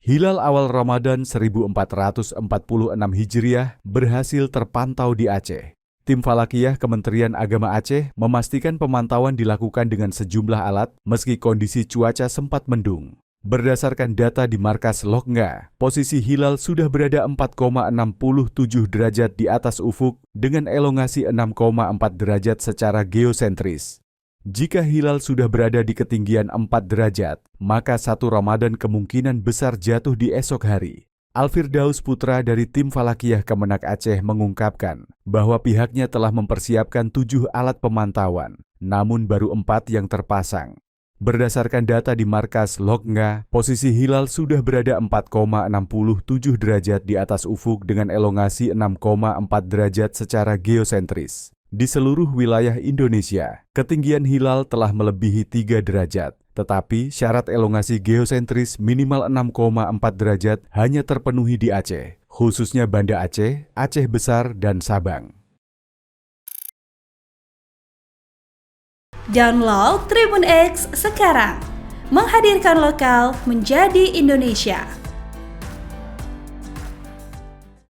Hilal awal Ramadan 1446 Hijriah berhasil terpantau di Aceh. Tim Falakiyah Kementerian Agama Aceh memastikan pemantauan dilakukan dengan sejumlah alat meski kondisi cuaca sempat mendung. Berdasarkan data di markas Loknga, posisi hilal sudah berada 4,67 derajat di atas ufuk dengan elongasi 6,4 derajat secara geosentris. Jika hilal sudah berada di ketinggian 4 derajat, maka 1 Ramadan kemungkinan besar jatuh di esok hari. Alfirdaus Putra dari tim Falakiyah Kemenak Aceh mengungkapkan bahwa pihaknya telah mempersiapkan 7 alat pemantauan, namun baru 4 yang terpasang. Berdasarkan data di markas Loknga, posisi hilal sudah berada 4,67 derajat di atas ufuk dengan elongasi 6,4 derajat secara geosentris. Di seluruh wilayah Indonesia, ketinggian hilal telah melebihi 3 derajat, tetapi syarat elongasi geosentris minimal 6,4 derajat hanya terpenuhi di Aceh, khususnya Banda Aceh, Aceh Besar, dan Sabang. Download Tribun X sekarang, menghadirkan lokal menjadi Indonesia.